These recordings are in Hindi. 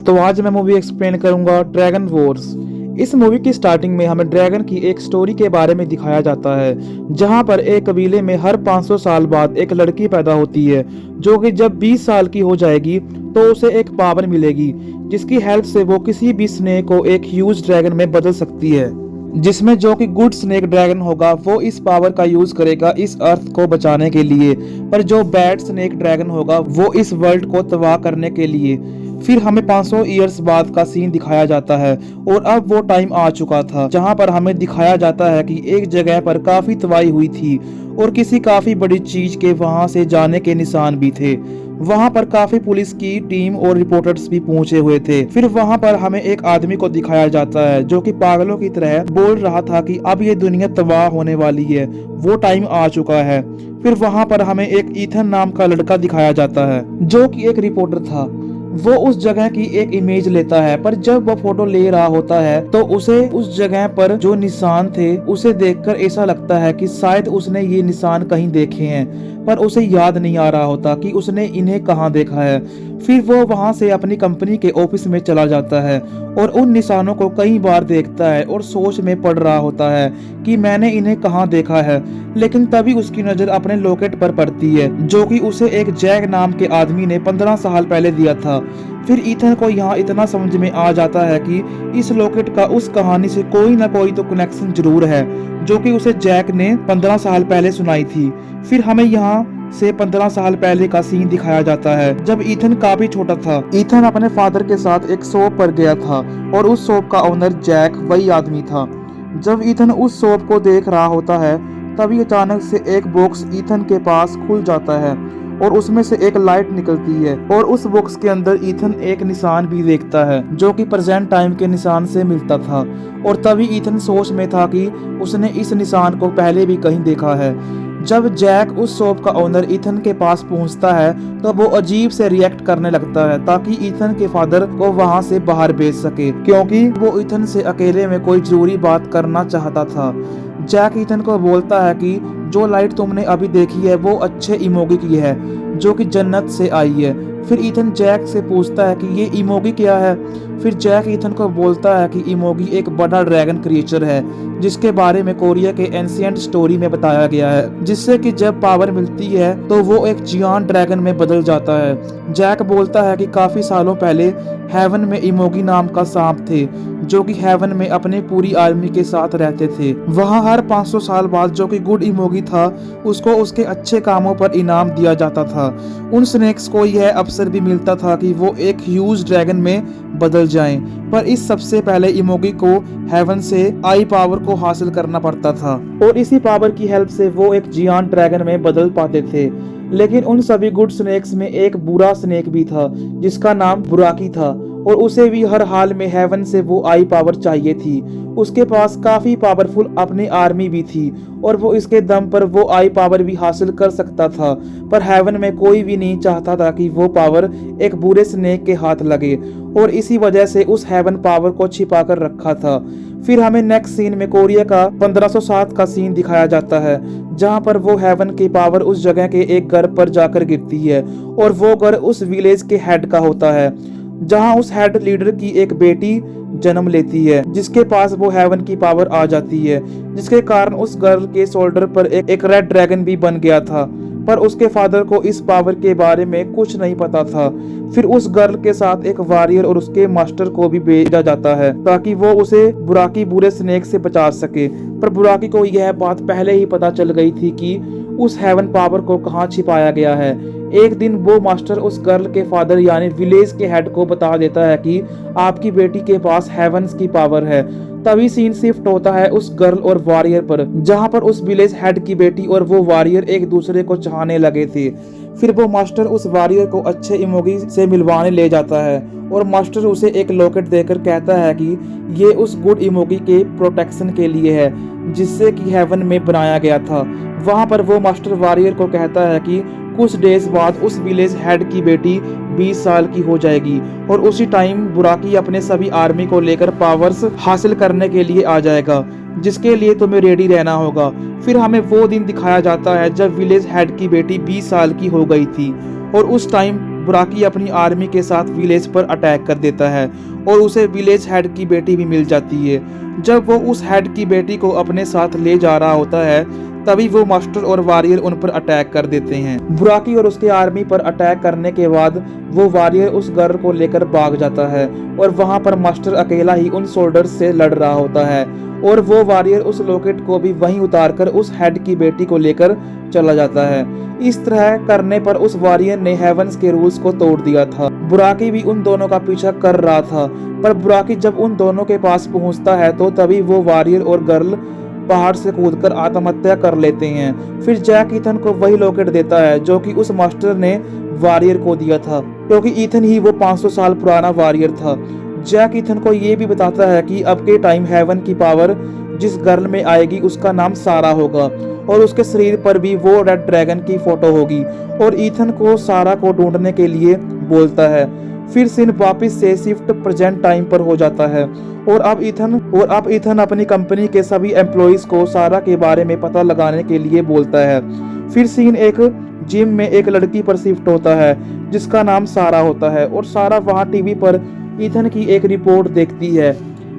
तो आज मैं मूवी एक्सप्लेन करूंगा ड्रैगन वॉर्स। इस मूवी की स्टार्टिंग में हमें ड्रैगन की एक स्टोरी के बारे में दिखाया जाता है, जहां पर एक कबीले में हर 500 साल बाद एक लड़की पैदा होती है, जो कि जब 20 साल की हो जाएगी तो उसे एक पावर मिलेगी, जिसकी हेल्प से वो किसी भी स्नेक को एक ह्यूज ड्रैगन में बदल सकती है। जिसमें जो कि गुड स्नेक ड्रैगन होगा वो इस पावर का यूज करेगा इस अर्थ को बचाने के लिए, पर जो बैड स्नेक ड्रैगन होगा वो इस वर्ल्ड को तबाह करने के लिए। फिर हमें 500 ईयर्स बाद का सीन दिखाया जाता है और अब वो टाइम आ चुका था जहां पर हमें दिखाया जाता है कि एक जगह पर काफी तबाही हुई थी और किसी काफी बड़ी चीज के वहां से जाने के निशान भी थे। वहां पर काफी पुलिस की टीम और रिपोर्टर्स भी पहुंचे हुए थे। फिर वहां पर हमें एक आदमी को दिखाया जाता है जो कि पागलों की तरह बोल रहा था कि अब ये दुनिया तबाह होने वाली है, वो टाइम आ चुका है। फिर वहां पर हमें एक ईथन नाम का लड़का दिखाया जाता है जो कि एक रिपोर्टर था। वो उस जगह की एक इमेज लेता है, पर जब वो फोटो ले रहा होता है तो उसे उस जगह पर जो निशान थे उसे देखकर ऐसा लगता है कि शायद उसने ये निशान कहीं देखे हैं, पर उसे याद नहीं आ रहा होता कि उसने इन्हें कहाँ देखा है। फिर वो वहां से अपनी कंपनी के ऑफिस में चला जाता है और उन निशानों को कई बार देखता है और सोच में पड़ रहा होता है कि मैंने इन्हें कहाँ देखा है। लेकिन तभी उसकी नजर अपने लॉकेट पर पड़ती है जो कि उसे एक जैक नाम के आदमी ने 15 साल पहले दिया था। फिर ईथन को यहाँ इतना समझ में आ जाता है कि इस लॉकेट का उस कहानी से कोई ना कोई तो कनेक्शन जरूर है जो कि उसे जैक ने 15 साल पहले सुनाई थी। फिर हमें यहाँ से 15 साल पहले का सीन दिखाया जाता है जब ईथन काफी छोटा था। ईथन अपने फादर के साथ एक शॉप पर गया था और उस शॉप का ओनर जैक वही आदमी था। जब ईथन उस शॉप को देख रहा होता है तभी अचानक से एक बॉक्स ईथन के पास खुल जाता है और उसमें से एक लाइट निकलती है और उस बॉक्स के अंदर ईथन एक निशान भी देखता है जो कि प्रेजेंट टाइम के निशान से मिलता था। और तभी ईथन सोच में था कि उसने इस निशान को पहले भी कहीं देखा है। जब जैक उस शॉप का ओनर ईथन के पास पहुंचता है तो वो अजीब से रिएक्ट करने लगता है ताकि ईथन के फादर को वहां से बाहर भेज सके, क्योंकि वो ईथन से अकेले में कोई जरूरी बात करना चाहता था। जैक ईथन को बोलता है कि जो लाइट तुमने अभी देखी है वो अच्छे इमोगी की है जो कि जन्नत से आई है। फिर ईथन जैक से पूछता है कि ये इमोगी क्या है। फिर जैक ईथन को बोलता है कि इमोगी एक बड़ा ड्रैगन क्रिएचर है जिसके बारे में कोरिया के एंशिएंट स्टोरी में बताया गया है, जिससे कि जब पावर मिलती है तो वो एक जियांट ड्रैगन में बदल जाता है। जैक बोलता है कि काफी सालों पहले हेवन में इमोगी नाम का सांप थे जो कि हेवन में अपने पूरी आर्मी के साथ रहते थे। वहाँ हर 500 साल बाद जो कि गुड इमोगी था उसको उसके अच्छे कामों पर इनाम दिया जाता था। उन स्नेक्स को यह अवसर भी मिलता था कि वो एक ह्यूज ड्रैगन में बदल जाएं, पर इस सबसे पहले इमोगी को हेवन से आई पावर को हासिल करना पड़ता था और इसी पावर की हेल्प से वो एक जियांट ड्रैगन में बदल पाते थे। लेकिन उन सभी गुड स्नेक्स में एक बुरा स्नेक भी था जिसका नाम बुराकी था और उसे भी हर हाल में हेवन से वो आई पावर चाहिए थी। उसके पास काफी पावरफुल अपनी आर्मी भी थी और वो इसके दम पर वो आई पावर भी हासिल कर सकता था, पर हेवन में कोई भी नहीं चाहता था कि वो पावर एक बुरे स्नेक के हाथ लगे और इसी वजह से उस हेवन पावर को छिपा कर रखा था। फिर हमें नेक्स्ट सीन में कोरिया का 1507 का सीन दिखाया जाता है जहां पर वो हेवन की पावर उस जगह के एक घर पर जाकर गिरती है और वो घर उस विलेज के हेड का होता है, जहां उस हेड लीडर की एक बेटी जन्म लेती है जिसके पास वो हेवन की पावर आ जाती है, जिसके कारण उस गर्ल के शोल्डर पर एक रेड ड्रैगन भी बन गया था। पर उसके फादर को इस पावर के बारे में कुछ नहीं पता था। फिर उस गर्ल के साथ एक वॉरियर और उसके मास्टर को भी भेजा जाता है ताकि वो उसे बुराकी बुरे स्नेक से बचा सके, पर बुराकी को यह बात पहले ही पता चल गई थी कि उस हेवन पावर को कहाँ छिपाया गया है। एक दिन वो मास्टर उस गर्ल के फादर यानी विलेज के हेड को बता देता है कि आपकी बेटी के पास हेवंस की पावर है। तभी सीन शिफ्ट होता है उस गर्ल और वॉरियर पर, जहां पर उस विलेज हेड की बेटी और वो वॉरियर एक दूसरे को चाहने लगे थे। फिर वो मास्टर उस वॉरियर को अच्छे इमोगी से मिलवाने ले जाता है और मास्टर उसे एक लॉकेट देकर कहता है कि ये उस गुड इमोगी के प्रोटेक्शन के लिए है जिससे कि हेवन में बनाया गया था। वहां पर वो मास्टर वॉरियर को कहता है कि कुछ डेज बाद उस विलेज हेड की बेटी 20 साल की हो जाएगी और उसी टाइम बुराकी अपने सभी आर्मी को लेकर पावर्स हासिल करने के लिए आ जाएगा, जिसके लिए तुम्हें रेडी रहना होगा। फिर हमें वो दिन दिखाया जाता है जब विलेज हेड की बेटी 20 साल की हो गई थी और उस टाइम बुराकी अपनी आर्मी के साथ विलेज पर अटैक कर देता है और उसे विलेज हेड की बेटी भी मिल जाती है। जब वो उस हेड की बेटी को अपने साथ ले जा रहा होता है तभी वो मास्टर और वॉरियर उन पर अटैक कर देते हैं। बुराकी और उसके आर्मी पर अटैक करने के बाद वो वॉरियर उस गर्ल को लेकर भाग जाता है और वहां पर मास्टर अकेला ही उन सोल्जर्स से लड़ रहा होता है और वो वॉरियर उस लॉकेट को भी वहीं उतारकर उस हेड की बेटी को लेकर चला जाता है। इस तरह करने पर उस वॉरियर ने हेवंस के रूल्स को तोड़ दिया था। बुराकी भी उन दोनों का पीछा कर रहा था, पर बुराकी जब उन दोनों के पास पहुंचता है तो तभी वो वॉरियर और गर्ल पहाड़ से कूदकर आत्महत्या कर लेते हैं। फिर जैक ईथन को वही लॉकेट देता है जो कि उस मास्टर ने वॉरियर को दिया था, क्योंकि ईथन ही वो 500 साल पुराना वॉरियर था। जैक ईथन को ये भी बताता है कि अब के टाइम हेवन की पावर जिस गर्ल में आएगी उसका नाम सारा होगा और उसके शरीर पर भी वो रेड ड्रैगन की फोटो होगी और ईथन को सारा को ढूंढने के लिए बोलता है। फिर सीन वापस से शिफ्ट प्रेजेंट टाइम पर हो जाता है और अब ईथन अपनी कंपनी के सभी एम्प्लॉइज को सारा के बारे में पता लगाने के लिए बोलता है। फिर सीन एक जिम में एक लड़की पर शिफ्ट होता है जिसका नाम सारा होता है और सारा वहां टीवी पर ईथन की एक रिपोर्ट देखती है,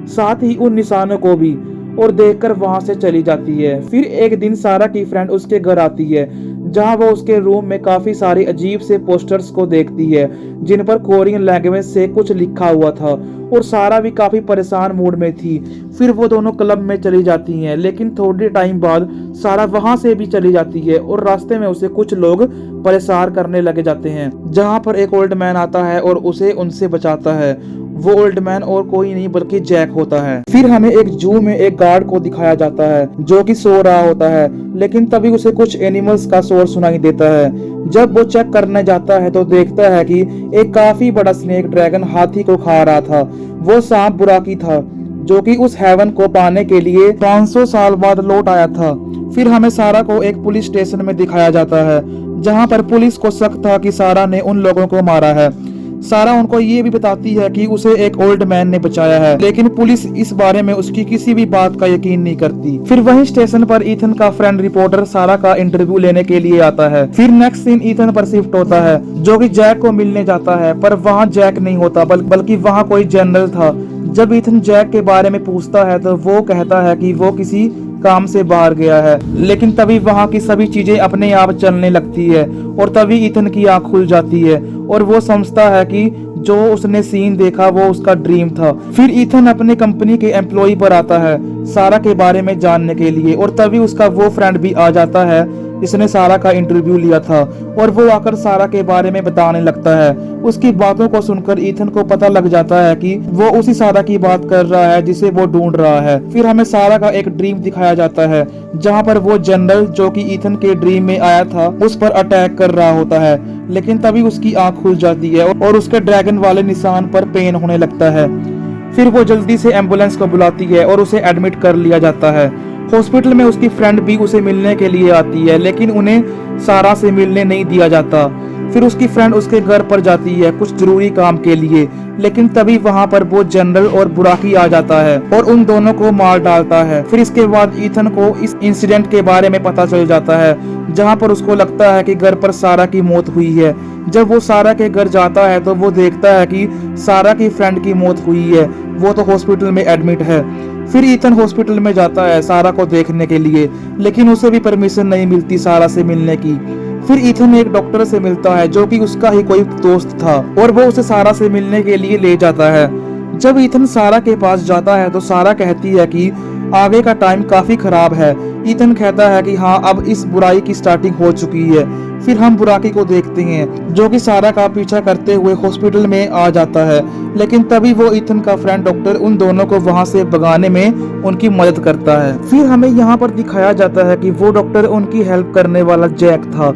साथ ही उन निशानों को भी, और देखकर वहां से चली जाती है। फिर एक दिन सारा की फ्रेंड उसके घर आती है जहां वो उसके रूम में काफी सारे अजीब से पोस्टर्स को देखती है जिन पर कोरियन लैंग्वेज से कुछ लिखा हुआ था और सारा भी काफी परेशान मूड में थी। फिर वो दोनों क्लब में चली जाती हैं, लेकिन थोड़े टाइम बाद सारा वहां से भी चली जाती है और रास्ते में उसे कुछ लोग परेशान करने लगे जाते हैं, जहां पर एक ओल्ड मैन आता है और उसे उनसे बचाता है। वो ओल्ड मैन और कोई नहीं बल्कि जैक होता है। फिर हमें एक जू में एक गार्ड को दिखाया जाता है जो कि सो रहा होता है, लेकिन तभी उसे कुछ एनिमल्स का शोर सुनाई देता है। जब वो चेक करने जाता है तो देखता है कि एक काफी बड़ा स्नेक ड्रैगन हाथी को खा रहा था। वो सांप बुराकी था जो कि उस हेवन को पाने के लिए 500 साल बाद लौट आया था। फिर हमें सारा को एक पुलिस स्टेशन में दिखाया जाता है जहां पर पुलिस को शक था कि सारा ने उन लोगों को मारा है। सारा उनको ये भी बताती है कि उसे एक ओल्ड मैन ने बचाया है, लेकिन पुलिस इस बारे में उसकी किसी भी बात का यकीन नहीं करती। फिर वहीं स्टेशन पर ईथन का फ्रेंड रिपोर्टर सारा का इंटरव्यू लेने के लिए आता है। फिर नेक्स्ट सीन ईथन पर शिफ्ट होता है जो कि जैक को मिलने जाता है, पर वहाँ जैक नहीं होता बल्कि वहाँ कोई जनरल था। जब ईथन जैक के बारे में पूछता है तो वो कहता है कि वो किसी काम से बाहर गया है, लेकिन तभी वहाँ की सभी चीजें अपने आप चलने लगती है और तभी ईथन की आंख खुल जाती है और वो समझता है कि जो उसने सीन देखा वो उसका ड्रीम था। फिर ईथन अपने कंपनी के एम्प्लॉय पर आता है सारा के बारे में जानने के लिए और तभी उसका वो फ्रेंड भी आ जाता है जिसने सारा का इंटरव्यू लिया था और वो आकर सारा के बारे में बताने लगता है। उसकी बातों को सुनकर ईथन को पता लग जाता है कि वो उसी सारा की बात कर रहा है जिसे वो ढूंढ रहा है। फिर हमें सारा का एक ड्रीम दिखाया जाता है जहां पर वो जनरल जो कि ईथन के ड्रीम में आया था उस पर अटैक कर रहा होता है, लेकिन तभी उसकी आंख खुल जाती है और उसके ड्रैगन वाले निशान पर पेन होने लगता है। फिर वो जल्दी से एम्बुलेंस को बुलाती है और उसे एडमिट कर लिया जाता है। हॉस्पिटल में उसकी फ्रेंड भी उसे मिलने के लिए आती है, लेकिन उन्हें सारा से मिलने नहीं दिया जाता। फिर उसकी फ्रेंड उसके घर पर जाती है कुछ जरूरी काम के लिए, लेकिन तभी वहां पर वो जनरल और बुराकी आ जाता है और उन दोनों को मार डालता है। फिर इसके बाद ईथन को इस इंसिडेंट के बारे में पता चल जाता है जहां पर उसको लगता है कि घर पर सारा की मौत हुई है। जब वो सारा के घर जाता है तो वो देखता है कि सारा की फ्रेंड की मौत हुई है, वो तो हॉस्पिटल में एडमिट है। फिर ईथन हॉस्पिटल में जाता है सारा को देखने के लिए, लेकिन उसे भी परमिशन नहीं मिलती सारा से मिलने की। फिर ईथन एक डॉक्टर से मिलता है जो कि उसका ही कोई दोस्त था और वो उसे सारा से मिलने के लिए ले जाता है। जब ईथन सारा के पास जाता है तो सारा कहती है कि आगे का टाइम काफी खराब है। ईथन कहता है कि हाँ, अब इस बुराई की स्टार्टिंग हो चुकी है। फिर हम बुराकी को देखते हैं जो कि सारा का पीछा करते हुए हॉस्पिटल में आ जाता है, लेकिन तभी वो ईथन का फ्रेंड डॉक्टर उन दोनों को वहां से भगाने में उनकी मदद करता है। फिर हमें यहाँ पर दिखाया जाता है कि वो डॉक्टर उनकी हेल्प करने वाला जैक था।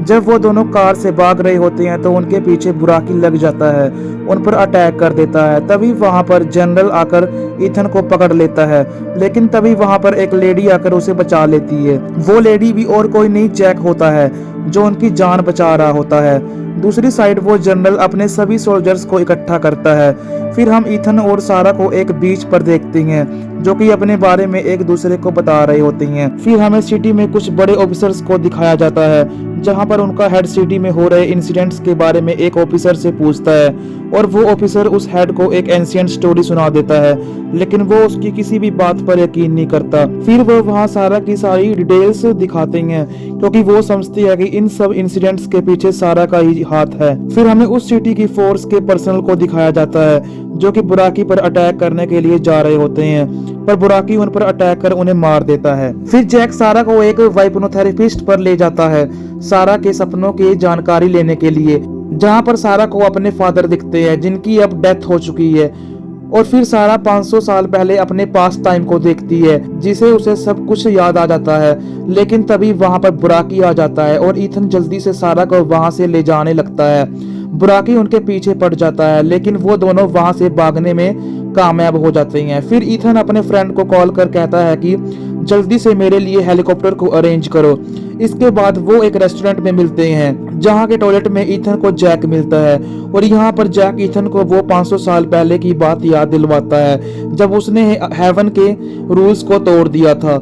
जब वो दोनों कार से भाग रहे होते हैं तो उनके पीछे बुराकी लग जाता है, उन पर अटैक कर देता है। तभी वहां पर जनरल आकर ईथन को पकड़ लेता है, लेकिन तभी वहां पर एक लेडी आकर उसे बचा लेती है। वो लेडी भी और कोई नहीं जैक होता है। जो उनकी जान बचा रहा होता है। दूसरी साइड वो जनरल अपने सभी सोल्जर्स को इकट्ठा करता है। फिर हम ईथन और सारा को एक बीच पर देखते हैं जो कि अपने बारे में एक दूसरे को बता रहे होते हैं। फिर हमें सिटी में कुछ बड़े ऑफिसर्स को दिखाया जाता है जहां पर उनका हेड सिटी में हो रहे इंसिडेंट्स के बारे में एक ऑफिसर से पूछता है और वो ऑफिसर उस हेड को एक एंशिएंट स्टोरी सुना देता है, लेकिन वो उसकी किसी भी बात पर यकीन नहीं करता। फिर वो वहाँ सारा की सारी डिटेल्स दिखाते हैं क्योंकि वो समझती है कि इन सब इंसिडेंट्स के पीछे सारा का ही हाथ है। फिर हमें उस सिटी की फोर्स के पर्सनल को दिखाया जाता है जो कि बुराकी पर अटैक करने के लिए जा रहे होते हैं, पर बुराकी उन पर अटैक कर उन्हें मार देता है। फिर जैक सारा को एक वाइपनोथेरेपिस्ट पर ले जाता है सारा के सपनों की जानकारी लेने के लिए, जहां पर सारा को अपने फादर दिखते हैं जिनकी अब डेथ हो चुकी है। और फिर सारा 500 साल पहले अपने पास टाइम को देखती है जिसे उसे सब कुछ याद आ जाता है, लेकिन तभी वहां पर बुराकी आ जाता है और ईथन जल्दी से सारा को वहां से ले जाने लगता है। बुराकी उनके पीछे पड़ जाता है लेकिन वो दोनों वहां से भागने में कामयाब हो जाते हैं। फिर ईथन अपने फ्रेंड को कॉल कर कहता है कि जल्दी से मेरे लिए हेलीकॉप्टर को अरेंज करो। इसके बाद वो एक रेस्टोरेंट में मिलते हैं जहाँ के टॉयलेट में ईथन को जैक मिलता है और यहाँ पर जैक ईथन को वो 500 साल पहले की बात याद दिलवाता है जब उसने हेवन के रूल्स को तोड़ दिया था।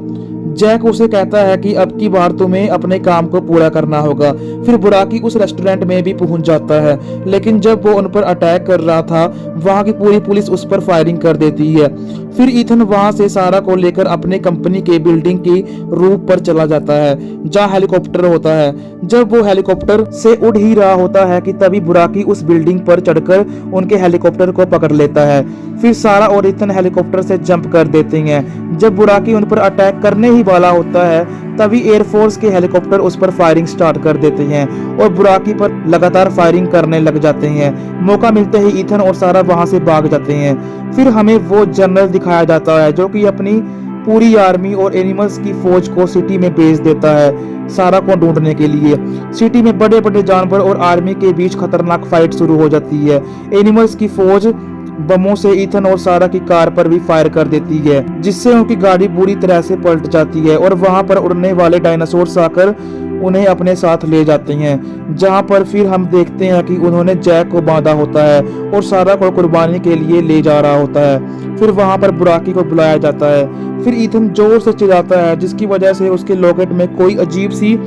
जैक उसे कहता है कि अब की बार तुम्हें अपने काम को पूरा करना होगा। फिर बुराकी उस रेस्टोरेंट में भी पहुंच जाता है, लेकिन जब वो उन पर अटैक कर रहा था वहां की पूरी पुलिस उस पर फायरिंग कर देती है। फिर ईथन वहां से सारा को लेकर अपने कंपनी के बिल्डिंग की रूफ पर चला जाता है जहां हेलीकॉप्टर होता है। जब वो हेलीकॉप्टर से उड़ ही रहा होता है कि तभी बुराकी उस बिल्डिंग पर चढ़कर उनके हेलीकॉप्टर को पकड़ लेता है। फिर सारा और ईथन हेलीकॉप्टर से जंप कर देते हैं। जब बुराकी उन पर अटैक करने ही वाला होता है तभी एयरफोर्स के हेलीकॉप्टर उस पर फायरिंग स्टार्ट कर देते हैं और बुराकी पर लगातार फायरिंग करने लग जाते हैं। मौका मिलते ही ईथन और सारा वहां से भाग जाते हैं। फिर हमें वो जनरल दिखाया जाता है जो कि अपनी पूरी आर्मी और एनिमल्स की फौज को सिटी में भेज देता है सारा को ढूंढने के लिए। सिटी में बड़े बड़े जानवर और आर्मी के बीच खतरनाक फाइट शुरू हो जाती है। एनिमल्स की फौज बमों से ईथन और सारा की कार पर भी फायर कर देती है जिससे उनकी गाड़ी बुरी तरह से पलट जाती है और वहां पर उड़ने वाले डायनासोर्स आकर उन्हें अपने साथ ले जाते हैं, जहां पर फिर हम देखते हैं कि उन्होंने जैक को बांधा होता है और सारा को कुर्बानी के लिए ले जा रहा होता है। फिर वहां पर बुराकी को बुलाया जाता है। फिर ईथन जोर से चिल्लाता है जिसकी वजह से उसके लॉकेट में कोई अजीब सी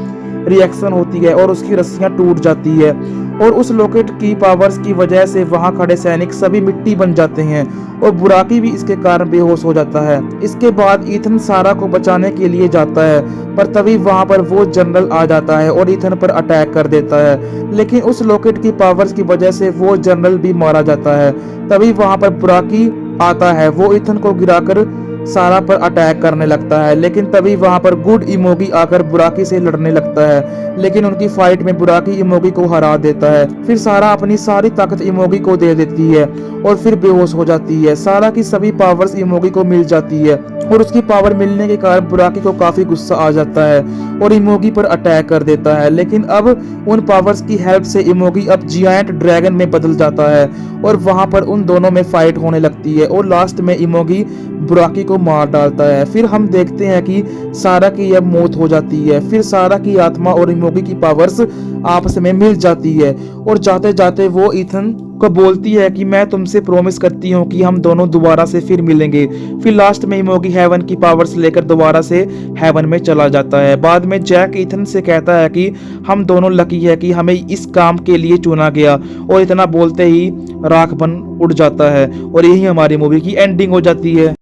रिएक्शन होती है और उसकी रस्सियां टूट जाती है और उस लॉकेट की पावर्स की वजह से वहां खड़े सैनिक सभी मिट्टी बन जाते हैं और बुराकी भी इसके कारण बेहोश हो जाता है। इसके बाद ईथन सारा को बचाने के लिए जाता है पर तभी वहां पर वो जनरल आ जाता है और ईथन पर अटैक कर देता है, लेकिन उस लॉकेट की पावर्स की वजह से वो जनरल भी मारा जाता है। तभी वहां पर बुराकी आता है, वो ईथन को गिराकर सारा पर अटैक करने लगता है, लेकिन तभी वहां पर गुड इमोगी आकर बुराकी से लड़ने लगता है, लेकिन उनकी फाइट में बुराकी इमोगी को हरा देता है। फिर सारा अपनी सारी ताकत इमोगी को दे देती है और फिर बेहोश हो जाती है। सारा की सभी पावर्स इमोगी को मिल जाती है और उसकी पावर मिलने के कारण बुराकी को काफी गुस्सा आ जाता है और इमोगी पर अटैक कर देता है, लेकिन अब उन पावर्स की हेल्प से इमोगी अब जियांट ड्रैगन में बदल जाता है और वहां पर उन दोनों में फाइट होने लगती है और लास्ट में इमोगी बुराकी को मार डालता है। फिर हम देखते हैं कि सारा की अब मौत हो जाती है। फिर सारा की आत्मा और इमोगी की पावर्स आपस में मिल जाती है और जाते जाते वो ईथन को बोलती है कि मैं तुमसे प्रॉमिस करती हूँ कि हम दोनों दोबारा से फिर मिलेंगे। फिर लास्ट में इमोगी हेवन की पावर्स लेकर दोबारा से हेवन में चला जाता है। बाद में जैक ईथन से कहता है कि हम दोनों लकी है कि हमें इस काम के लिए चुना गया, और इतना बोलते ही राख बन उड़ जाता है और यही हमारी मूवी की एंडिंग हो जाती है।